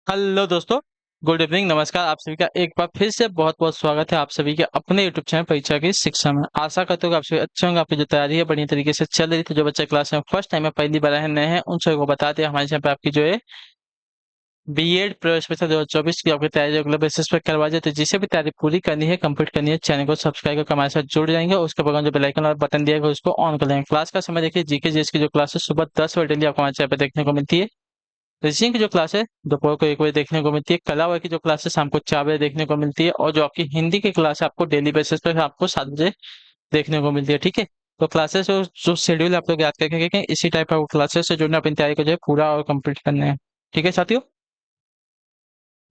Hello दोस्तों। Good evening, नमस्कार। आप सभी का एक बार फिर से बहुत बहुत स्वागत है आप सभी के अपने यूट्यूब चैनल परीक्षा की शिक्षा में। आशा करते हो कि आप सभी अच्छे होंगे। आपकी जो तैयारी है बढ़िया तरीके से चल रही। तो जो बच्चे क्लास में फर्स्ट टाइम है, पहली बार आए हैं, नए हैं, उन सभी को बता दें हमारे चैनल पर आपकी जो है बीएड प्रवेश परीक्षा 2024 की आपकी तैयारी रेगुलर बेसिस पर करवा जाए। तो जिसे भी तैयारी पूरी करनी है, कंप्लीट करनी है, चैनल को सब्सक्राइब करके हमारे साथ जुड़ जाएंगे। उसके बगल जो बेल आइकन और बटन दिया गया उसको ऑन कर लेंगे। क्लास का समय देखिए, जीके जीएस की जो क्लास है सुबह 10 बजे डेली आपको हमारे चैनल पर देखने को मिलती है। रीजनिंग की जो क्लास है दोपहर को 1 बजे देखने को मिलती है। कला वर्ग की जो क्लास है शाम को 4 बजे देखने को मिलती है। और जो आपकी हिंदी की क्लास है आपको डेली बेसिस पर आपको 7 बजे देखने को मिलती है। ठीक है। तो क्लासेस जो शेड्यूल आप लोग याद करके रखें, इसी टाइप का क्लासेस से जुड़ना अपनी तैयारी को जो है पूरा और कंप्लीट करना है। ठीक है साथियों।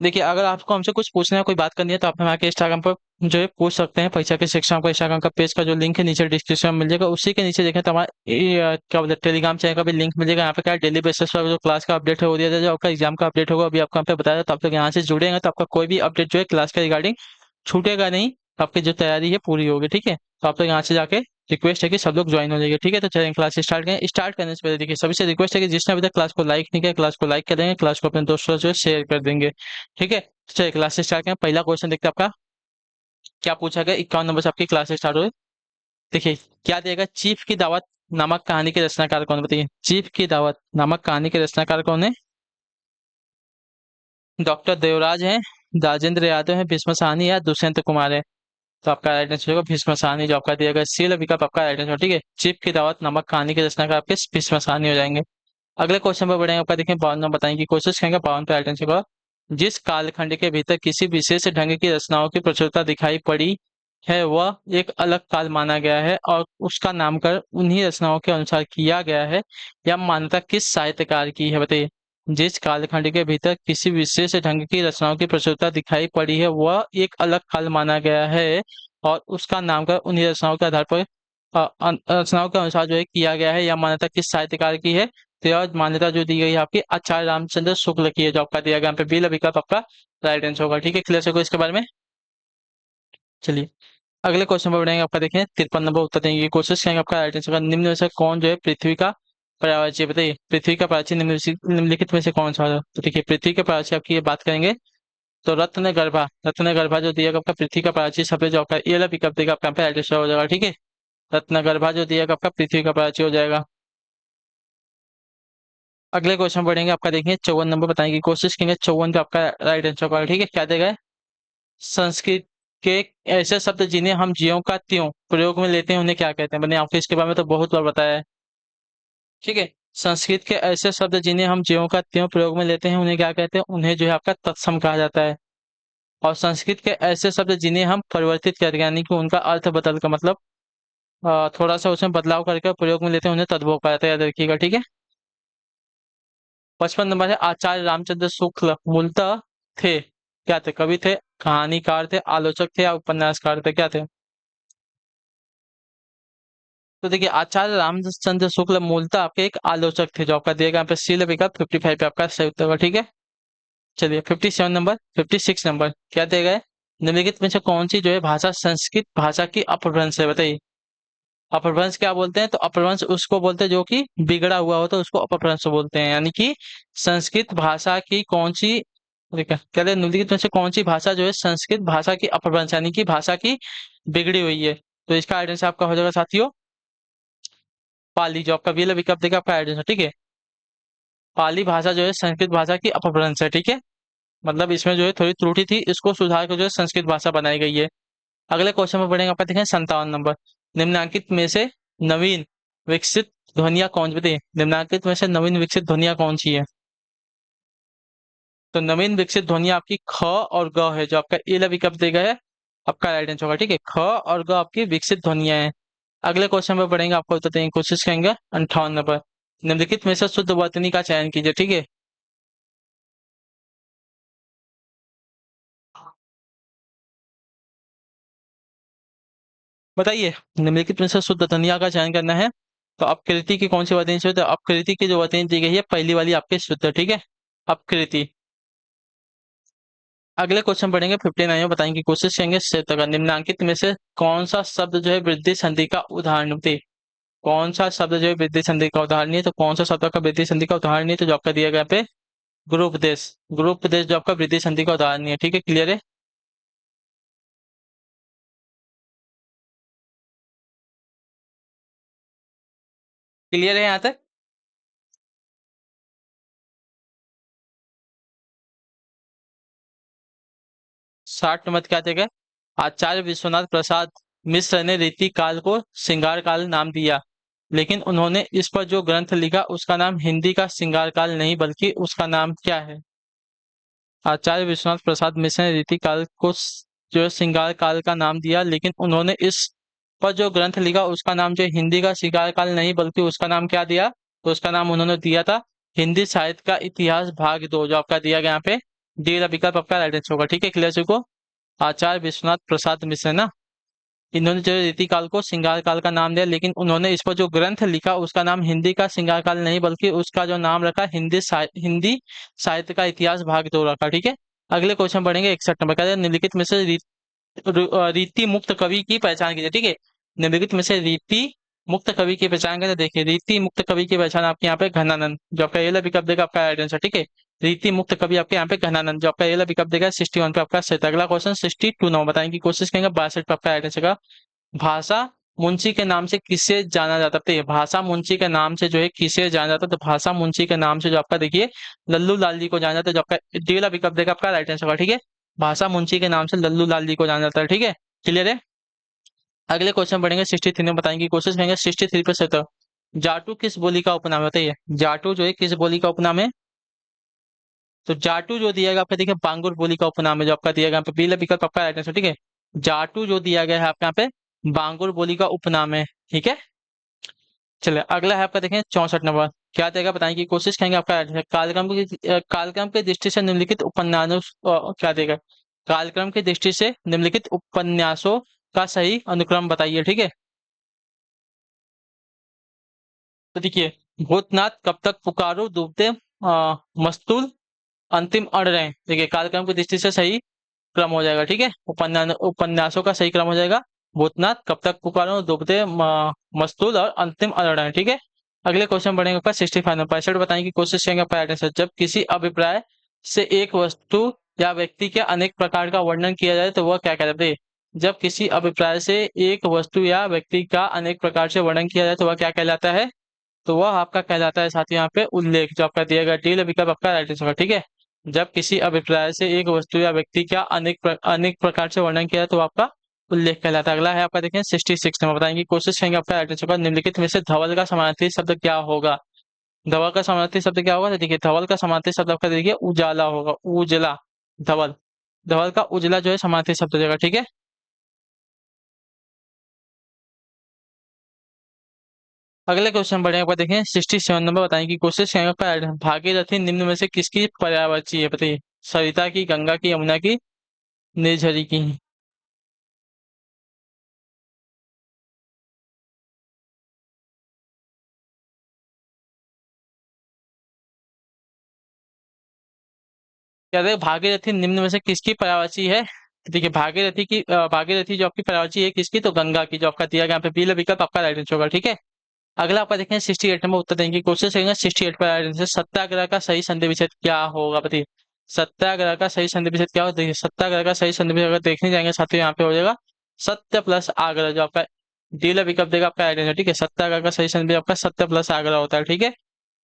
देखिए, अगर आपको हमसे कुछ पूछना है, कोई बात करनी है, तो आप हमारे इंस्टाग्राम पर जो है पूछ सकते हैं। परीक्षा की शिक्षा आपको इंस्टाग्राम का पेज का जो लिंक है नीचे डिस्क्रिप्शन में मिल जाएगा। उसी के नीचे देखें तो हमारा क्या बोलते हैं टेलीग्राम चैनल का भी लिंक मिल जाएगा। यहाँ पे क्या डेली बेसिस पर जो क्लास का अपडेट है वो दिया जाएगा। आपका एग्जाम का अपडेट होगा अभी आपको यहाँ पे बताया, तो आप लोग यहाँ से जुड़ेंगे तो आपका कोई भी अपडेट जो है क्लास के रिगार्डिंग छूटेगा नहीं। आपकी जो तैयारी है पूरी होगी। ठीक है। तो आप लोग यहाँ से जाके रिक्वेस्ट है कि सब लोग ज्वाइन हो जाएंगे। ठीक है। तो चलिए क्लास स्टार्ट करें। स्टार्ट करने से पहले देखिए सभी से रिक्वेस्ट है कि जिसने अभी तक क्लास को लाइक नहीं किया, क्लास को लाइक कर देंगे, क्लास को अपने दोस्तों से शेयर कर देंगे। ठीक है। तो चलिए क्लास स्टार्ट करें। पहला क्वेश्चन देखते हैं आपका क्या पूछा गया। 51 नंबर से आपकी क्लास स्टार्ट हो। देखिए क्या दिएगा। चीफ की दावत नामक कहानी के रचनाकार कौन, बताइए। चीफ की दावत नामक कहानी के रचनाकार कौन है। डॉक्टर देवराज है, राजेंद्र यादव है, भीष्म साहनी या दुष्यंत कुमार है। तो आपका राइट आंसर होगा भीष्म साहनी, जो आपका दिया गया सी विकल्प आपका राइट आंसर। ठीक है। चीफ की दावत नामक कहानी के रचनाकार आपके भीष्म साहनी हो जाएंगे। अगले क्वेश्चन पर बढ़ेंगे। आपका देखें 52 बताएंगे की कोशिश करेंगे। 52 पे राइट आंसर होगा जिस कालखंड के भीतर किसी विशेष ढंग की रचनाओं की प्रचुरता दिखाई पड़ी है वह एक अलग काल माना गया है और उसका नामकरण उन्हीं रचनाओं के अनुसार किया गया है। यह मान्यता किस साहित्यकार की है, बताइए। जिस कालखंड के भीतर किसी विशेष ढंग की रचनाओं की प्रचुरता दिखाई पड़ी है वह एक अलग काल माना गया है और उसका नामकरण उन्हीं रचनाओं के आधार पर रचनाओं के अनुसार जो है किया गया है। यह मान्यता किस साहित्यकार की है। तो यह मान्यता जो दी गई है आपकी आचार्य रामचंद्र शुक्ल की है, जो आपका दिया गया यहाँ पे बी विकल्प आपका राइट आंसर होगा। ठीक है। क्लियर है इसके बारे में। चलिए अगले क्वेश्चन पर बढ़ेंगे। आपका देखें 53 नंबर उत्तर देंगे की कोशिश करेंगे। आपका राइट आंसर होगा निम्न में से कौन जो है पृथ्वी का पर्यावरण, बताइए। पृथ्वी का प्राचीन निम्नलिखित में से कौन सा है। तो देखिए पृथ्वी के प्राचीन आपकी ये बात करेंगे तो रत्न गर्भा जो दिया गया आपका पृथ्वी का प्राचीन शब्द जो आपका ये वाला विकल्प देगा आपका यहाँ पे राइट आंसर हो जाएगा। ठीक है। रत्न गर्भा जो दिया गया आपका पृथ्वी का प्राचीन हो जाएगा। अगले क्वेश्चन पढ़ेंगे। आपका देखेंगे 54 नंबर बताने की कोशिश करेंगे। 54 पे आपका राइट आंसर होगा। ठीक है। क्या देगा है? संस्कृत के ऐसे शब्द जिन्हें हम ज्यों का त्यों प्रयोग में लेते हैं उन्हें क्या कहते हैं। मैंने आपको इसके बारे में तो बहुत बार बताया है। ठीक है। संस्कृत के ऐसे शब्द जिन्हें हम ज्यों का त्यों प्रयोग में लेते हैं उन्हें क्या कहते हैं, उन्हें जो है आपका तत्सम कहा जाता है। और संस्कृत के ऐसे शब्द जिन्हें हम परिवर्तित करके यानी कि उनका अर्थ बदल कर मतलब थोड़ा सा उसमें बदलाव करके प्रयोग में लेते हैं उन्हें तद्भव कहा जाता है। याद रखिएगा। ठीक है। 55 नंबर है आचार्य रामचंद्र शुक्ल मूलतः थे क्या थे, कवि थे, कहानीकार थे, आलोचक थे या उपन्यासकार थे, क्या थे। तो देखिए आचार्य रामचंद्र शुक्ल मूलतः आपके एक आलोचक थे, जो आपका दिएगा यहाँ पे सी विकल्प 55 पे आपका सही उत्तर होगा। ठीक है। चलिए 57 नंबर 56 नंबर क्या देगा है? निम्नलिखित में से कौन सी जो है भाषा संस्कृत भाषा की अपभ्रंश है, बताइए। अपभ्रंश क्या बोलते हैं, तो अपभ्रंश उसको बोलते हैं जो कि बिगड़ा हुआ होता है उसको अपभ्रंश बोलते हैं। यानी कि संस्कृत भाषा की कौन सी, देखिए कहते हैं निम्नलिखित में से कौन सी भाषा जो है संस्कृत भाषा की अपभ्रंश यानी कि भाषा की बिगड़ी हुई है। तो इसका आइडेंस आपका हो जाएगा साथियों पाली, जो आपका विकल्प विकल्प देगा आपका आइडेंस। ठीक है। पाली भाषा जो है संस्कृत भाषा की अपभ्रंश है। ठीक है। मतलब इसमें जो है थोड़ी त्रुटि थी, इसको सुधार कर जो है संस्कृत भाषा बनाई गई है। अगले क्वेश्चन में बढ़ेंगे। आपका देखें 57 नंबर निम्नांकित में से नवीन विकसित ध्वनिया कौन सी, बताइए। निम्नांकित में से नवीन विकसित ध्वनिया कौन सी है। तो नवीन विकसित ध्वनिया आपकी ख और ग है, जो आपका ए विकल्प देगा है आपका राइट आंसर होगा। ठीक है। ख और ग आपकी विकसित ध्वनिया है। अगले क्वेश्चन में बढ़ेंगे। आपको बताते हैं कोशिश करेंगे 58 नंबर निम्नलिखित में से शुद्ध वर्तनी का चयन कीजिए। ठीक है। बताइए निम्नलिखित में से शुद्ध ध्वनिया का चयन करना है। तो अपकृति की कौन सी वर्तनी शुद्ध है? अपकृति की जो वर्तनी दी गई है पहली वाली आपके शुद्ध है। ठीक है। अपकृति। अगले क्वेश्चन पढ़ेंगे 59 में बताएंगे कोशिश करेंगे क्षेत्र का निम्नांकित में से कौन सा शब्द जो है वृद्धि संधि का उदाहरण होते, कौन सा शब्द जो है वृद्धि संधि का उदाहरण नहीं है। तो कौन सा शब्द का वृद्धि संधि का उदाहरण नहीं है, तो जो आपका दिया गया पे गुरुपदेश। गुरुपदेश जो आपका वृद्धि संधि का उदाहरण नहीं है, ठीक है, क्लियर है। क्लियर है यहाँ तक। 60 नंबर क्या देगा? आचार्य विश्वनाथ प्रसाद मिश्र ने रीति काल को श्रृंगार काल नाम दिया, लेकिन उन्होंने इस पर जो ग्रंथ लिखा उसका नाम हिंदी का श्रृंगार काल नहीं बल्कि उसका नाम क्या है? आचार्य विश्वनाथ प्रसाद मिश्र ने रीति काल को जो है श्रृंगार काल का नाम दिया, लेकिन उन्होंने इस पर जो ग्रंथ लिखा उसका नाम जो हिंदी का श्रृंगार काल नहीं बल्कि उसका नाम क्या दिया? तो उसका नाम उन्होंने दिया था हिंदी साहित्य का इतिहास भाग 2, जो आपका दिया गया यहाँ पे डी वाला विकल्प आपका राइट आंसर होगा, ठीक है, क्लियर को। आचार्य विश्वनाथ प्रसाद मिश्र ना, इन्होंने जो रीति काल को श्रृंगार काल का नाम दिया, लेकिन उन्होंने इस पर जो ग्रंथ लिखा उसका नाम हिंदी का श्रृंगार काल नहीं बल्कि उसका जो नाम रखा हिंदी साहित्य का इतिहास भाग 2 रखा, ठीक है। अगले क्वेश्चन पढ़ेंगे 61 नंबर का। निम्नलिखित में से रीति मुक्त कवि की पहचान कीजिए, ठीक है। निम्नलिखित में से रीति मुक्त कवि की पहचान करें। देखिए, रीति मुक्त कवि की पहचान आपके यहाँ पे घनानंद, जो आपका ये विकल्प देगा आपका राइट आंसर, ठीक है। रीति मुक्त कवि आपके यहाँ पे घनानंद, जो आपका ये विकल्प देगा 61 पे आपका सही। अगला क्वेश्चन 62 नंबर बताने की कोशिश करेंगे। 62 पे आपका राइट आंसर का भाषा मुंशी के नाम से किसे जाना जाता है? भाषा मुंशी के नाम से जो है किसे जाना जाता है? तो भाषा मुंशी के नाम से जो आपका देखिए लल्लू लाल जी को जाना जाता है, जो आपका डी वाला विकल्प देगा आपका राइट आंसर होगा, ठीक है। भाषा मुंशी के नाम से लल्लू लाल जी को जाना जाता है, ठीक है, क्लियर है। अगले क्वेश्चन पढ़ेंगे 63 में बताने की कोशिश करेंगे। 63 पे से तो जाटू किस बोली का उपनाम है? बताइए, जाटू जो है किस बोली का उपनाम है? तो जाटू जो दिया गया आपका देखिए बांगुर बोली का उपनाम है, जो आपका दिया गया यहाँ पे पीला विकल्प आपका राइट आंसर, ठीक है। जाटू जो दिया गया है आपके यहाँ पे बांगुर बोली का उपनाम है, ठीक है। चलिए अगला है आपका देखें 64 नंबर। क्या देगा बताने की कोशिश करेंगे। आपका कालक्रम की दृष्टि से निम्नलिखित उपन्यासों क्या देगा? कालक्रम की दृष्टि से निम्नलिखित उपन्यासों का सही अनुक्रम बताइए, ठीक है। तो देखिए, भूतनाथ, कब तक पुकारो, डूबते, मस्तूल, अंतिम अड़ रहे। देखिए, कालक्रम की दृष्टि से सही क्रम हो जाएगा, ठीक है। उपन्यासों का सही क्रम हो जाएगा भूतनाथ, कब तक पुकारो, दुबते, मस्तूल और अंतिम अड़ाएं, ठीक है। अगले क्वेश्चन बढ़ेंगे आपका 65 नंबर। 65 बताने की कोशिश करेंगे आपका राइट आंसर। जब किसी अभिप्राय से एक वस्तु या व्यक्ति के अनेक प्रकार का वर्णन किया जाए तो वह क्या कहलाता है? जब किसी अभिप्राय से एक वस्तु या व्यक्ति का अनेक प्रकार से वर्णन किया जाए तो वह क्या कहलाता है? तो वह आपका कहलाता है साथ यहाँ पे उल्लेख, जो आपका दिया गया डी विकल्प आपका राइट आंसर, ठीक है। जब किसी अभिप्राय से एक वस्तु या व्यक्ति का अनेक प्रकार से वर्णन किया जाए तो आपका उल्लेख कहलाता है। अगला है आपका देखें 66 में बताएंगे कोशिश करेंगे आपका राइट आंसर का। निम्नलिखित में से धवल का समानार्थी शब्द क्या होगा? धवल का समानार्थी शब्द क्या होगा? तो देखिए, धवल का समानार्थी शब्द आपका देखिए उजाला होगा, उजला। धवल, धवल का उजला जो है समानार्थी शब्द हो जाएगा, ठीक है। अगले क्वेश्चन बढ़े आपका देखें 67 नंबर बताने की कोशिश करेंगे आपका। भागीरथी निम्न में से किसकी पर्यायवाची है? बताइए, सरिता की, गंगा की, यमुना की, निर्झरी की। क्या है भागीरथी निम्न में से किसकी पर्यायवाची है? तो देखिए, भागीरथी जो आपकी पर्यायवाची है किसकी? तो गंगा की, जो आपका दिया गया यहाँ पे पीला विकल्प आपका राइट आंसर होगा, ठीक है। अगला आपका देखें 68 नंबर उत्तर देने की कोशिश करेंगे। 68 पर राइट आंसर सत्याग्रह का सही संधि विच्छेद क्या होगा? बताइए, सत्याग्रह का सही संधि विच्छेद क्या होगा? देखिए, सत्याग्रह का सही संधि विच्छेद अगर देखने जाएंगे साथियों यहाँ पे हो जाएगा सत्य प्लस आग्रह, जो आपका डीला विकल्प देगा आपका राइट आंसर, ठीक है। सत्याग्रह का सही संधि आपका सत्य प्लस आग्रह होता है, ठीक है,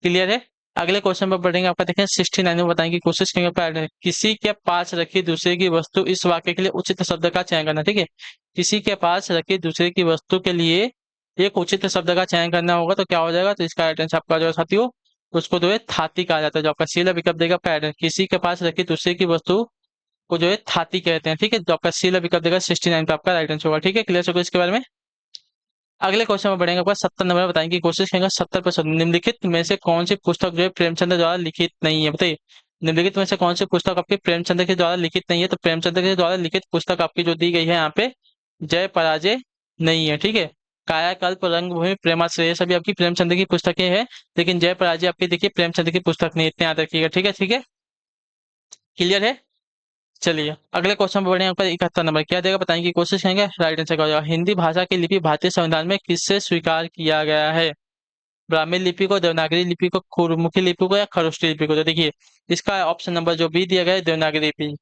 क्लियर है। अगले क्वेश्चन पर बढ़ेंगे आपका देखें 69 में बताने की कोशिश करेंगे आपका। किसी के पास रखी दूसरे की वस्तु इस वाक्य के लिए उचित शब्द का चयन करना, ठीक है। किसी के पास रखी दूसरे की वस्तु के लिए एक उचित शब्द का चयन करना होगा तो क्या हो जाएगा? तो इसका राइट आंसर आपका जो है साथियों उसको जो है थाती कहा जाता है, जो आपका सीला विकल्प देगा आपका राइट आंसर। किसी के पास रखी दूसरे की वस्तु को जो है थाती कहते हैं, ठीक है, जो आपका सीला विकल्प देगा 69 पे आपका राइट आंसर होगा, ठीक है, क्लियर होगा इसके बारे में। अगले क्वेश्चन में बढ़ेंगे आपका 70 नंबर बताने की कोशिश करेंगे। 70% निम्नलिखित में से कौन सी पुस्तक जो है प्रेमचंद द्वारा लिखित नहीं है? बताइए, निम्नलिखित में से कौन सी पुस्तक आपकी प्रेमचंद के द्वारा लिखित नहीं है? तो प्रेमचंद के द्वारा लिखित पुस्तक आपकी जो दी गई है यहाँ पे जय पराजय नहीं है, ठीक है। कायाकल्प, रंगभूमि, प्रेमाश्रय ये सभी आपकी प्रेमचंद की पुस्तकें हैं, लेकिन जय पराजय आपकी देखिए प्रेमचंद की पुस्तक नहीं, इतने याद रखिएगा, ठीक है, ठीक है, क्लियर है। चलिए अगले क्वेश्चन पर बढ़े आपका 71 नंबर। क्या देगा बताने की कोशिश करेंगे। राइट आंसर क्या हो जाएगा? हिंदी भाषा की लिपि भारतीय संविधान में किससे स्वीकार किया गया है? ब्राह्मी लिपि को, देवनागरी लिपि को, गुरुमुखी लिपि को या खरोष्ठी लिपि को? तो देखिए इसका ऑप्शन नंबर जो बी दिया गया है देवनागरी लिपि।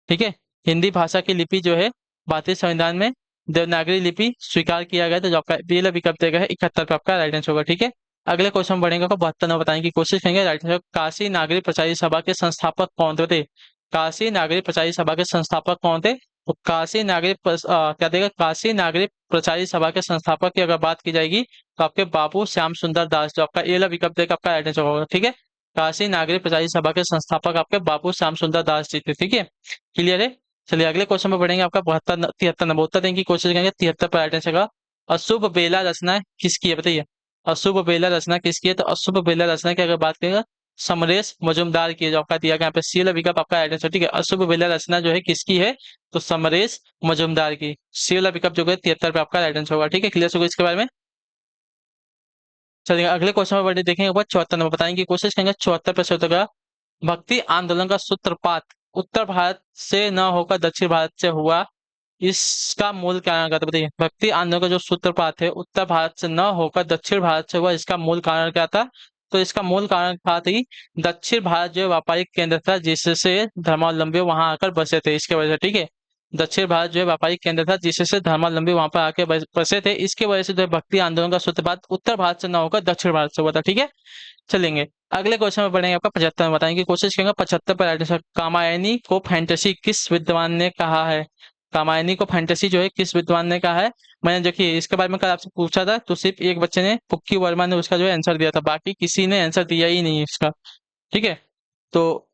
ठीक है, हिंदी भाषा की लिपि जो है भारतीय संविधान में देवनागरी लिपि स्वीकार किया गया, तो जो आपका बी वाला विकल्प देगा है 71 पे आपका राइट आंसर होगा। ठीक है, अगले क्वेश्चन बढ़ेंगे, आपको 72 नंबर बताने की कोशिश करेंगे। राइट आंसर काशी नागरी प्रचारी सभा के संस्थापक कौन थे? काशी नागरी प्रचारी सभा के संस्थापक कौन थे? तो काशी नागरी क्या देगा, काशी नागरी प्रचारी सभा के संस्थापक की अगर बात की जाएगी तो आपके बाबू श्याम सुंदर दास, जो आपका ए वाला विकल्प देगा आपका राइट आंसर होगा। ठीक है, काशी नागरी प्रचारी सभा के संस्थापक आपके बाबू श्याम सुंदर दास जी थे। ठीक है, क्लियर है। चलिए अगले क्वेश्चन में बढ़ेंगे, आपका 73 उत्तर देने की कोशिश करेंगे। 73 पर राइट आंसर का अशुभ बेला रचना किसकी है बताइए? अशुभ बेला रचना किसकी है? तो अशुभ बेला रचना की अगर बात करेंगे समरेश मजुमदार की है, जो आपका दिया गया यहाँ पे सी वाला विकल्प आपका राइट आंसर। ठीक है, अशुभ बेला रचना जो है किसकी है? तो समरेश मजुमदार की, सी वाला विकल्प जो है 73 पे आपका राइट आंसर होगा। ठीक है, क्लियर होगा इसके बारे में। चलिए अगले क्वेश्चन में बढ़े, देखेंगे ऊपर 74 नंबर बताने की कोशिश करेंगे। 74 प्रश्न का भक्ति आंदोलन का सूत्रपात उत्तर भारत से न होकर दक्षिण भारत से हुआ, इसका मूल कारण क्या था बताइए? भक्ति आंदोलन का जो सूत्रपात है उत्तर भारत से न होकर दक्षिण भारत से हुआ, इसका मूल कारण क्या था? तो इसका मूल कारण था कि दक्षिण भारत जो व्यापारिक केंद्र था जिससे धर्मावलंबी वहां आकर बसे थे, इसके वजह से। ठीक है, दक्षिण भारत जो है व्यापारिक केंद्र था जिससे धर्मावलंबी वहां पर आके बसे थे, इसके वजह से जो है भक्ति आंदोलन का सूत्रपात उत्तर भारत से न होकर दक्षिण भारत से हुआ था। ठीक है, चलेंगे अगले क्वेश्चन में पढ़ेंगे, आपका 75 में बताएंगे की कोशिश करेंगे। 75 पर राइट आंसर कामायनी को फैंटेसी किस विद्वान ने कहा है? कामायनी को फैंटेसी जो है किस विद्वान ने कहा है? मैंने देखिए इसके बारे में कल आपसे पूछा था, तो सिर्फ एक बच्चे ने पुक्की वर्मा ने उसका जो है आंसर दिया था, बाकी किसी ने आंसर दिया ही नहीं है इसका। ठीक है, तो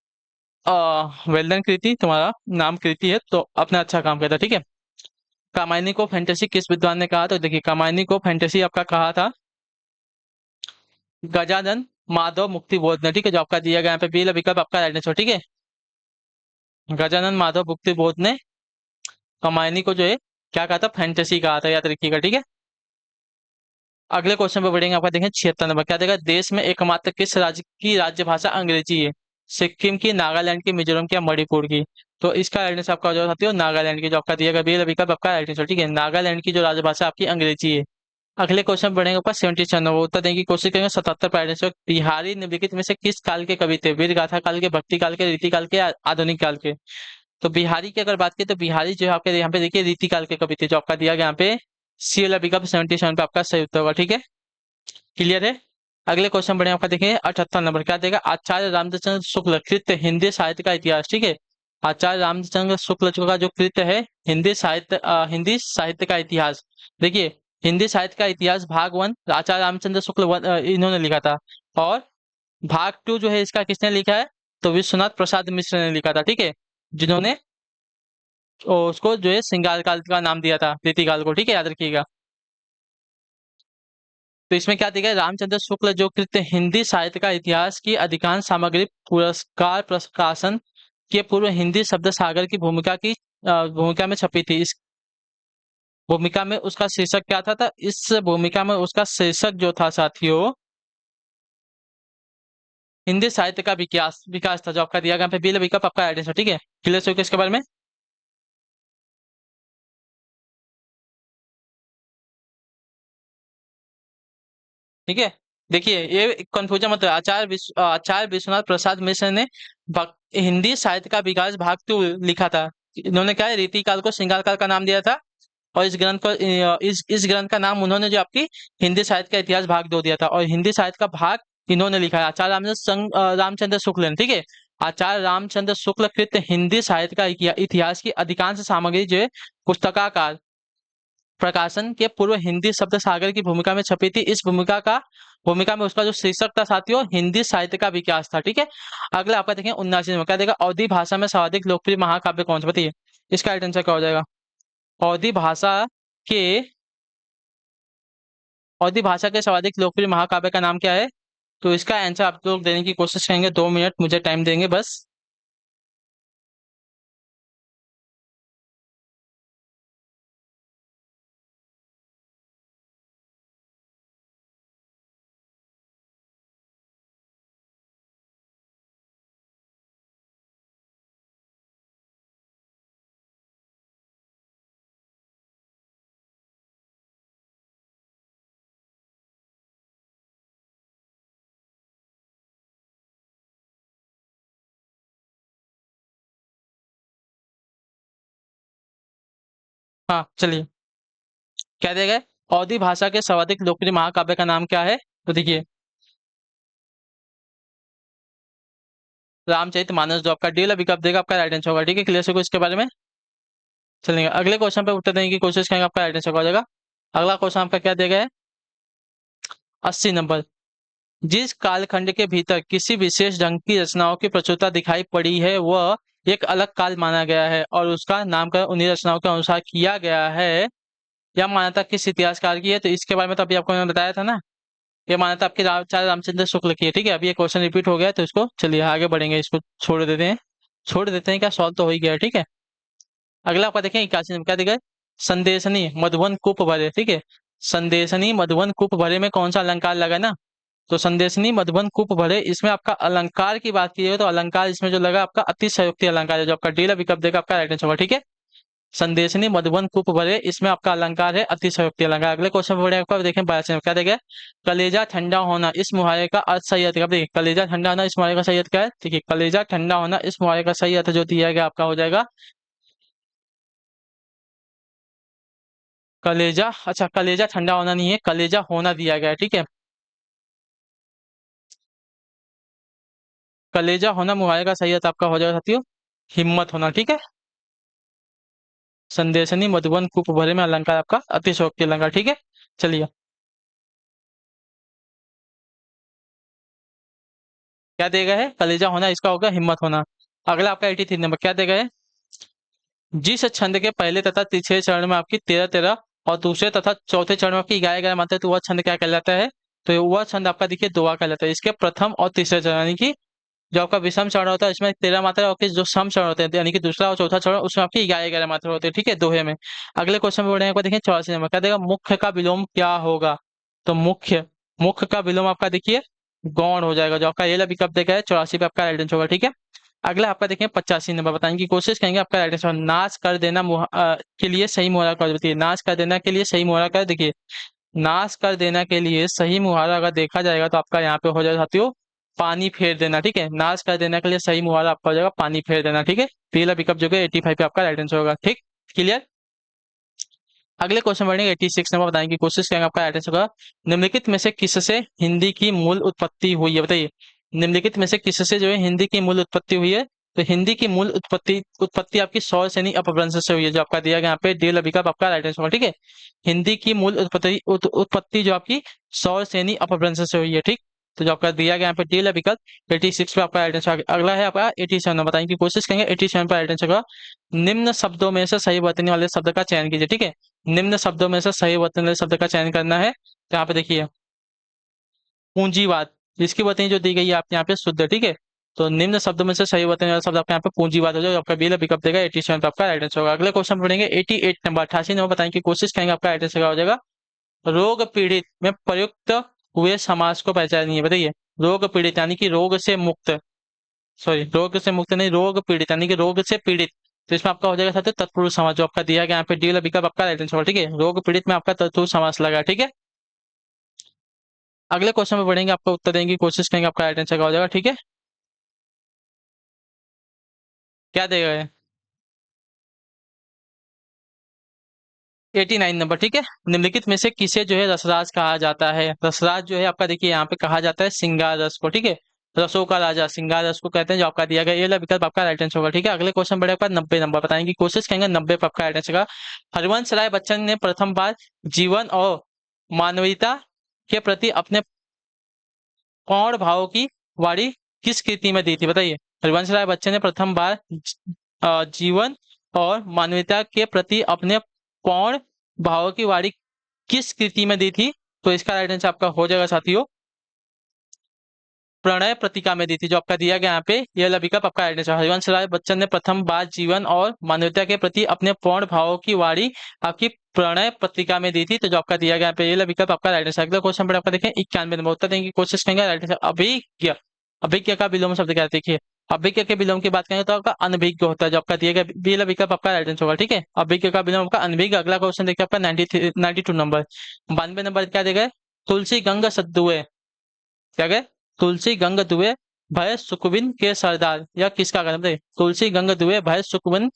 वेल डन कृति, तुम्हारा नाम कृति है तो अपना अच्छा काम करता। ठीक है, कामायनी को फैंटेसी किस विद्वान ने कहा? तो देखिए कामायनी को फैंटेसी आपका कहा था गजानन माधव मुक्ति बोध ने। ठीक है, जो आपका दिया गया यहाँ पे बी विकल्प आपका राइट आंसर। ठीक है, गजानन माधव मुक्ति बोध ने कामायनी को जो है क्या कहा था? फैंटेसी कहा था, याद रखिएगा। ठीक है, अगले क्वेश्चन पे बढ़ेंगे, आपका देखें 76 नंबर क्या देगा, देश में एकमात्र किस राज्य की राज्य भाषा अंग्रेजी है? सिक्किम की, नागालैंड की, मिजोरम की या मणिपुर की? तो इसका राइट आंसर आपका जो साथी हो नागालैंड की, जो आपका दिया गया बी विकल्प आपका राइट आंसर। ठीक है, नागालैंड की जो राजभाषा आपकी अंग्रेजी है। अगले क्वेश्चन बढ़ेंगे ऊपर 76 नंबर उत्तर देने की कोशिश करेंगे। 77 पर राइट आंसर बिहारी निम्नलिखित में से किस काल के कवि थे? वीर गाथा काल के, भक्ति काल के, रीति काल के, आधुनिक काल के? तो बिहारी की अगर बात करें तो बिहारी जो है आपके यहाँ पे देखिए रीति काल के कवि थे, जो आपका दिया गया यहाँ पे सी वाला विकल्प 77 पे आपका सही उत्तर होगा। ठीक है, क्लियर है। अगले क्वेश्चन बढ़े, आपका देखिए 78 नंबर क्या देगा, आचार्य रामचंद्र शुक्ल कृत हिंदी साहित्य का इतिहास। ठीक है, आचार्य रामचंद्र शुक्ल का जो कृत है हिंदी साहित्य का इतिहास, देखिए हिंदी साहित्य का इतिहास भाग 1 आचार्य रामचंद्र शुक्ल इन्होंने लिखा था, और भाग 2 जो है इसका किसने लिखा है? तो विश्वनाथ प्रसाद मिश्र ने लिखा था। ठीक है, जिन्होंने उसको जो है श्रृंगार काल का नाम दिया था, रीतिकाल को। ठीक है, याद रखिएगा। तो इसमें क्या दिया गया, रामचंद्र शुक्ल जो कृत हिंदी साहित्य का इतिहास की अधिकांश सामग्री पुरस्कार प्रकाशन के पूर्व हिंदी शब्द सागर की भूमिका में छपी थी। इस भूमिका में उसका शीर्षक क्या था? इस भूमिका में उसका शीर्षक जो था साथियों, हिंदी साहित्य का विकास विकास था, जो आपका दिया गया पे विकल्प आपका आइडेंटिटी। ठीक है, क्लियर हो इसके बारे में। ठीक है, देखिए ये कंफ्यूजन मत हो, आचार्य विश्वनाथ प्रसाद मिश्र ने हिंदी साहित्य का विकास भाग 2 लिखा था। इन्होंने क्या है, रीति काल को श्रृंगार काल का नाम दिया था, और इस ग्रंथ को इस ग्रंथ का नाम उन्होंने जो आपकी हिंदी साहित्य का इतिहास भाग 2 दिया था, और हिंदी साहित्य का भाग इन्होंने लिखा है आचार्य रामचंद्र शुक्ल ने। ठीक है, आचार्य रामचंद्र शुक्ल कृत हिंदी साहित्य का इतिहास की अधिकांश सामग्री जो है पुस्तकाकार प्रकाशन के पूर्व हिंदी शब्द सागर की भूमिका में छपी थी। इस भूमिका में उसका जो शीर्षक था साथियों, हिंदी साहित्य का विकास था। ठीक है, अगला आपका देखें 79 नंबर क्या देगा, अवधी भाषा में सर्वाधिक लोकप्रिय महाकाव्य कौन सा बताइए? इसका राइट आंसर क्या हो जाएगा? अवधी भाषा के अवधी भाषा के सर्वाधिक लोकप्रिय महाकाव्य का नाम क्या है? तो इसका आंसर आप लोग देने की कोशिश करेंगे, 2 मिनट मुझे टाइम देंगे बस। हाँ चलिए, क्या दिया गया है? अवधी भाषा के सर्वाधिक लोकप्रिय महाकाव्य का नाम क्या है? तो देखिए, रामचरितमानस जो आपका डी विकल्प देगा आपका राइट आंसर होगा। ठीक है, क्लियर से इसके बारे में चलेंगे। अगले क्वेश्चन पे उत्तर देने की कोशिश करेंगे, आपका राइट आंसर हो जाएगा। अगला क्वेश्चन आपका क्या दिया गया है? 80 नंबर। जिस कालखंड के भीतर किसी विशेष ढंग की रचनाओं की प्रचुरता दिखाई पड़ी है वह एक अलग काल माना गया है और उसका नामकरण उन्हीं रचनाओं के अनुसार किया गया है। यह मान्यता किस इतिहासकार की है? तो इसके बारे में तो अभी आपको मैंने बताया था ना। ये मान्यता आपके आचार्य रामचंद्र शुक्ल की है। ठीक है, अभी ये क्वेश्चन रिपीट हो गया है तो इसको चलिए आगे बढ़ेंगे, इसको छोड़ देते हैं क्या, सॉल्व तो हो ही गया है। ठीक है, अगला आपका देखें 81 नंबर क्या दिखा है? संदेशनी मधुवन कूप भरे। ठीक है, संदेशनी मधुवन कूप भरे में कौन सा अलंकार लगा ना? तो संदेशनी मधुबन कूप भरे, इसमें आपका अलंकार की बात की है तो अलंकार इसमें जो लगा आपका अतिशयोक्ति अलंकार है, जो आपका डी विकल्प देगा आपका राइट आंसर होगा। ठीक है, संदेशनी मधुबन कूप भरे, इसमें आपका अलंकार है अतिशयोक्ति अलंकार। अगले क्वेश्चन बढ़े आपका देखें 82 में क्या देगा? कलेजा ठंडा होना इस मुहावरे का अर्थ सही अर्थ क्या? देखिए, कलेजा ठंडा होना इस मुहावरे का सही अर्थ क्या है? देखिए, कलेजा ठंडा होना इस मुहावरे का सही अर्थ जो दिया गया आपका हो जाएगा कलेजा। अच्छा, कलेजा ठंडा होना नहीं है, कलेजा होना दिया गया है। ठीक है, कलेजा होना मुहावरे का सही अर्थ आपका हो जाएगा साथियों हिम्मत होना। ठीक है, संदेशनी मधुबन कूप भरे में अलंकार आपका अतिशयोक्ति अलंकार। ठीक है, चलिए क्या देगा है? कलेजा होना, इसका होगा हिम्मत होना। अगला आपका 83 नंबर क्या देगा है? जिस छंद के पहले तथा तीसरे चरण में आपकी 13-13 और दूसरे तथा चौथे चरण में आपकी 11-11 मात्रा है तो वह छंद क्या कहलाता है? तो वह छंद आपका देखिए दोहा कहलाता है। इसके प्रथम और तीसरे चरण यानी कि जो आपका विषम चरण होता है इसमें 13 मात्रा और जो सम चरण होते हैं यानी कि दूसरा और चौथा चरण उसमें आपकी 11-11 मात्रा होते हैं। ठीक है, दोहे में। अगले क्वेश्चन में बढ़ेंगे, एक बार देखिए 84 नंबर क्या देगा? मुख्य का विलोम क्या होगा? तो मुख्य मुख्य का विलोम आपका देखिए गौण हो जाएगा, जो आपका ये विकल्प देखा है 84 पे आपका राइट आंसर होगा। ठीक है, अगला आपका देखें 85 नंबर, बताने की कोशिश करेंगे आपका राइट आंसर। नाश कर देना के लिए सही मुहावरा कर देखिए, नाश कर देना के लिए सही मुहावरा कर देखिए, नाश कर देना के लिए सही मुहावरा अगर देखा जाएगा तो आपका यहाँ पे हो जाएगा साथियों पानी फेर देना। ठीक है, नाश कर देने के लिए सही मुहावरा आपका हो जाएगा पानी फेर देना। ठीक है, पहला पिकअप जो है 85 पे आपका राइट आंसर होगा। ठीक, क्लियर। अगले क्वेश्चन बढ़ेंगे 86 नंबर, बताने की कोशिश करेंगे आपका राइट आंसर होगा। निम्नलिखित में से किससे हिंदी की मूल उत्पत्ति हुई है? बताइए, निम्नलिखित में से किससे जो है हिंदी की मूल उत्पत्ति हुई है? तो हिंदी की मूल उत्पत्ति उत्पत्ति आपकी सौर सैनी अपभ्रंश से हुई है, जो आपका दिया गया यहाँ पे डी विकल्प आपका राइट आंसर होगा। ठीक है, हिंदी की मूल उत्पत्ति जो आपकी सौर सैनी अपभ्रंश से हुई है। ठीक, तो जो आपका दिया गया यहाँ पे डी विकल्प 86 पे आपका राइट आंसर। अगला है आपका 87, बताने की कोशिश करेंगे 87 पे राइट आंसर होगा। निम्न शब्दों में से सही वर्तनी वाले शब्द का चयन कीजिए। ठीक है, निम्न शब्दों में से सही वर्तनी वाले शब्द का चयन करना है। तो यहाँ पे देखिए पूंजीवाद, जिसकी वर्तनी जो दी गई है आपके यहाँ पे शुद्ध। ठीक है, तो निम्न शब्दों में से सही वर्तनी वाला शब्द आपके यहाँ पे पूंजीवाद हो जाएगा, आपका बी विकल्प देगा 87 पे आपका राइट आंसर होगा। अगले क्वेश्चन पढ़ेंगे 88 नंबर, 88 नंबर, बताने की कोशिश करेंगे आपका राइट आंसर हो जाएगा। रोग पीड़ित में प्रयुक्त हुए समास को पहचानिए। बताइए, रोग पीड़ित यानी कि रोग से मुक्त, सॉरी रोग से मुक्त नहीं, रोग पीड़ित यानी कि रोग से पीड़ित, तो इसमें आपका हो जाएगा साथ तत्पुरुष समास, जो आपका दिया गया यहाँ पे डी विकल्प आपका राइट आंसर होगा। ठीक है, रोग पीड़ित में आपका तत्पुरुष समास लगा। ठीक है, अगले क्वेश्चन में बढ़ेंगे, आपको उत्तर देने की कोशिश करेंगे, आपका राइट आंसर हो जाएगा। ठीक है, क्या देगा ये? 89 नंबर। ठीक है, निम्नलिखित में से किसे जो है रसराज कहा जाता है? रसराज जो है आपका देखिए यहाँ पे कहा जाता है श्रृंगार रस को। ठीक है, रसों का राजा श्रृंगार रस को कहते हैं, जो आपका दिया गया ये वाला विकल्प आपका राइट आंसर होगा। ठीक है, अगले क्वेश्चन बढ़े आपका 90 नंबर, बताने की कोशिश करेंगे 90 पे आपका राइट आंसर होगा। हरिवंश राय बच्चन ने प्रथम बार जीवन और मानवीयता के प्रति अपने कौन भावों की वाणी किस कृति में दी थी? बताइए, हरिवंश राय बच्चन ने प्रथम बार जीवन और मानवता के प्रति अपने कौन भावों की वाणी किस कृति में दी थी? तो इसका राइट आंसर आपका हो जाएगा साथियों प्रणय पत्रिका में दी थी, जो आपका दिया गया यहाँ पे यह वाला विकल्प आपका राइट आंसर। हरिवंश राय बच्चन ने प्रथम बार जीवन और मानवता के प्रति अपने पूर्ण भावों की वाणी आपकी प्रणय पत्रिका में दी थी, तो जो आपका दिया गया यहाँ पे ये वाला विकल्प आपका राइट आंसर। अगला क्वेश्चन पर आपका देखें 91 नंबर, उत्तर देने की कोशिश करेंगे राइट आंसर। अभिज्ञ, अभिज्ञ का विलोम शब्द क्या है? देखिए, अभिज्ञ के विलोम की बात करें तो आपका अनभिज्ञ होता है, जो आपका दिया गया बी वाला विकल्प आपका राइट आंसर होगा। ठीक है, अभिज्ञ का विलोम आपका अनभिज्ञ। अगला क्वेश्चन देखिए आपका 92 नंबर, 92 नंबर क्या देगा? तुलसी गंग सद्दुए, क्या गए? तुलसी गंग दुए भय सुखविन के सरदार, या किसका कदम थे? तुलसी गंग दुए भय सुखविन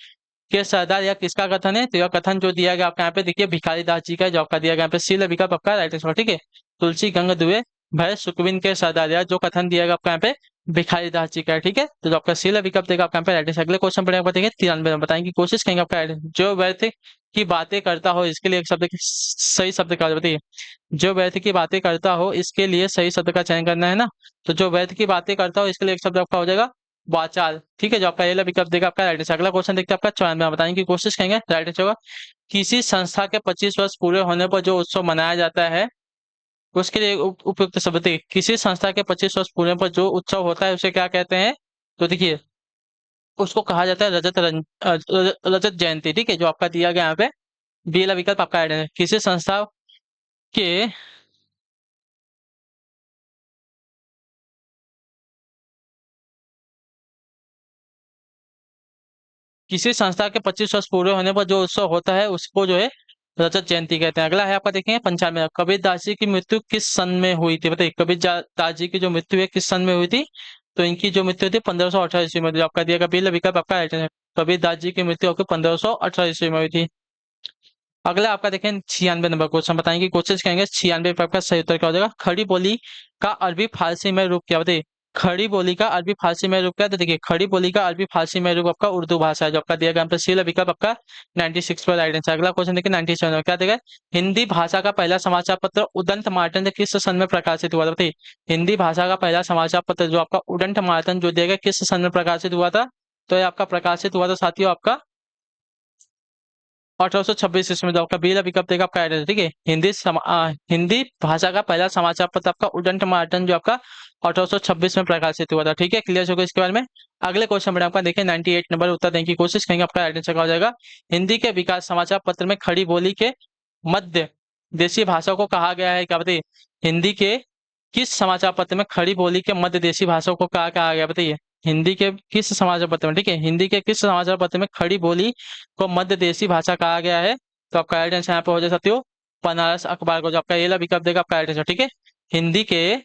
के सरदार, यह किसका कथन है? तो यह कथन जो दिया गया आपका यहाँ पे देखिए भिखारी दास जी का है, जो आपका दिया गया यहाँ पे सी विकल्प आपका राइट आंसर, ठीक है। तुलसी गंग दुबे भय सुखविंद के सरदार, यह जो कथन दिया गया आपका यहाँ पे भिखारी दास जी का है, ठीक है। तो जो आपका सी विकल्प देगा आपका यहाँ पे राइट आंसर। अगले क्वेश्चन पढ़ेंगे, बताएंगे 93 में बताएंगे कोशिश करेंगे आपका जो व्यर्थ की बातें करता हो इसके लिए एक शब्द सही शब्द का बताइए। जो व्यर्थ की बातें करता हो इसके लिए सही शब्द का चयन करना है ना। तो जो व्यर्थ की बातें करता हो इसके लिए एक शब्द आपका हो जाएगा वाचाल, ठीक है। जो आपका ये विकल्प देगा आपका राइट आंसर। अगला क्वेश्चन देखते हैं आपका 94 में, बताने की कोशिश करेंगे राइट आंसर होगा। किसी संस्था के 25 वर्ष पूरे होने पर जो उत्सव मनाया जाता है उसके लिए उपयुक्त शब्द देखिए। किसी संस्था के 25 वर्ष पूरे पर जो उत्सव होता है उसे क्या कहते हैं? तो देखिए उसको कहा जाता है रजत जयंती, ठीक है। जो आपका दिया गया यहाँ पे बी वाला विकल्प आपका राइट है। किसी संस्था के किसी संस्था के 25 वर्ष पूरे होने पर जो उत्सव होता है उसको जो है रजत जयंती कहते हैं। अगला है आपका देखेंगे 95, कबीर दास जी की मृत्यु किस सन में हुई थी? बताइए कबीर दास जी की जो मृत्यु है किस सन में हुई थी? तो इनकी जो मृत्यु थी 1518 ईस्वी में। जो आपका दिया गया पहला विकल्प आपका राइट है। कबीर दास जी की मृत्यु आपको 1518 ईस्वी में हुई थी। अगला आपका देखें 96 नंबर क्वेश्चन, बताने की कोशिश करेंगे 96 पे आपका सही उत्तर क्या हो जाएगा? खड़ी बोली का अरबी फारसी में रूप क्या? बताइए खड़ी बोली का अरबी फारसी में रूप क्या? तो देखिए खड़ी बोली का अरबी फारसी में रूप आपका उर्दू भाषा है। जो आपका दिया गया यहाँ पे सी विकल्प आपका 96 पर राइट आंसर। अगला क्वेश्चन देखिए 97 में क्या देगा? हिंदी भाषा का पहला समाचार पत्र उदंत मार्तंड किस सन में प्रकाशित हुआ था? बताइए हिंदी भाषा का पहला समाचार पत्र जो आपका उदंत मार्तंड जो दिया गया किस सन में प्रकाशित हुआ था? तो ये आपका प्रकाशित हुआ था साथियों आपका 1826 ईस्वी में। जो आपका बी विकल्प देगा आपका एड्रेस, ठीक है। हिंदी भाषा का पहला समाचार पत्र आपका उदंत मार्तंड जो आपका 1826 में प्रकाशित हुआ था, ठीक है। क्लियर हो गया इसके बारे में। अगले क्वेश्चन में आपका देखिए 98 नंबर उत्तर देने की कोशिश करेंगे, आपका एड्रेस का हो जाएगा। हिंदी के विकास समाचार पत्र में खड़ी बोली के मध्य देशी भाषा को कहा गया है क्या? बताइए हिंदी के किस समाचार पत्र में खड़ी बोली के मध्य देशी भाषा को कहा गया? बताइए हिंदी के किस समाचार पत्र में, ठीक है। हिंदी के किस समाचार पत्र में खड़ी बोली को मध्य देशी भाषा कहा गया है? तो आपका राइट आंसर यहाँ पे हो जाए साथियों बनारस अखबार को। जो आपका ये विकल्प देगा आपका राइट आंसर, ठीक है। हिंदी के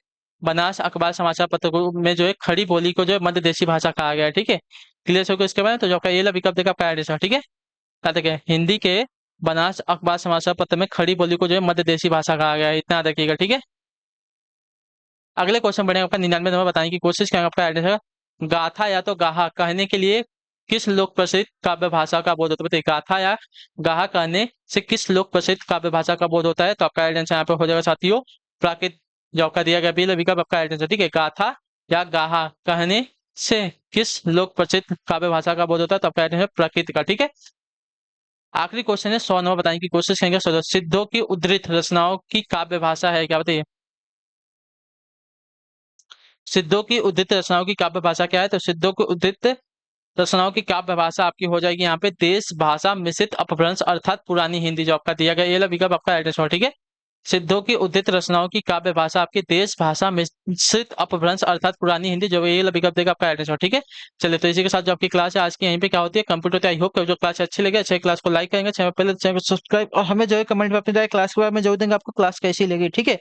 बनारस अखबार समाचार पत्र को में जो है खड़ी बोली को जो है मध्य देशी भाषा कहा गया है, ठीक है। क्लियर हो गया इसके बाद। तो जो आपका ये विकल्प देगा आपका राइट आंसर, ठीक है। क्या देखिए हिंदी के बनारस अखबार समाचार पत्र में खड़ी बोली को जो है मध्य देशी भाषा कहा गया है, इतना याद रखिएगा, ठीक है। अगले क्वेश्चन बढ़ेगा आपका 99 नंबर, बताने की कोशिश करेंगे आपका एड्रेस है। गाथा या तो गाहा कहने के लिए किस लोक प्रसिद्ध काव्य भाषा का बोध होता है? बताइए गाथा या गाहा कहने से किस लोक प्रसिद्ध काव्य भाषा का बोध होता है? तो आपका एड्रेस यहाँ पे हो जाएगा साथियों प्राकृत। जो आपका दिया गया बिल विकल्प आपका एड्रेस, ठीक है। गाथा या गाहा कहने से किस लोक प्रसिद्ध काव्य भाषा का बोध होता है? तो आपका एड्रेस है प्रकृति का, ठीक है। आखिरी क्वेश्चन है 100 नंबर, बताने की कोशिश करेंगे। सिद्धों की उद्धृत रचनाओं की काव्य भाषा है क्या? बताइए सिद्धों की उद्धृत रचनाओं की काव्य भाषा क्या है? तो सिद्धों की उद्धृत रचनाओं की काव्य भाषा आपकी हो जाएगी यहाँ पे देश भाषा मिश्रित अपभ्रंश अर्थात पुरानी हिंदी। जो आपका दिया गया ये विकल्प आपका राइट आंसर, ठीक है। सिद्धों की उद्धृत रचनाओं की काव्य भाषा आपकी देश भाषा मिश्रित अपभ्रंश अर्थात पुरानी हिंदी। जो ये विकल्प देगा आपका राइट आंसर, ठीक है। चलिए तो इसी के साथ जो आपकी क्लास है आज की यहीं पे क्या होती है कंप्यूटर। आई होप जो क्लास अच्छी लगे, अच्छे क्लास को लाइक करेंगे, चैनल पहले चैनल को सब्सक्राइब और हमें जो है कमेंट में अपनी जाए क्लास के बारे में जरूर देंगे आपको क्लास कैसी लगी, ठीक है।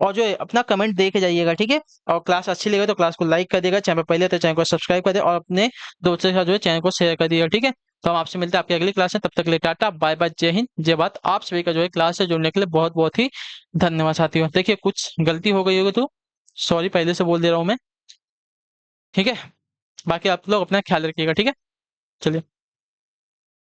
और जो है अपना कमेंट दे के जाइएगा, ठीक है। और क्लास अच्छी लगे तो क्लास को लाइक कर देगा, चैनल पहले तो चैनल को सब्सक्राइब कर दे और अपने दोस्तों के साथ जो है चैनल को शेयर कर दिएगा, ठीक है। तो हम आपसे मिलते हैं आपकी अगली क्लास में, तब तक के लिए टाटा बाय बाय, जय हिंद जय भारत। आप सभी का जो है क्लास से जुड़ने के लिए बहुत बहुत ही धन्यवाद साथियों। देखिए कुछ गलती हो गई होगी तो सॉरी पहले से बोल दे रहा हूँ मैं, ठीक है। बाकी आप लोग अपना ख्याल रखिएगा, ठीक है। चलिए।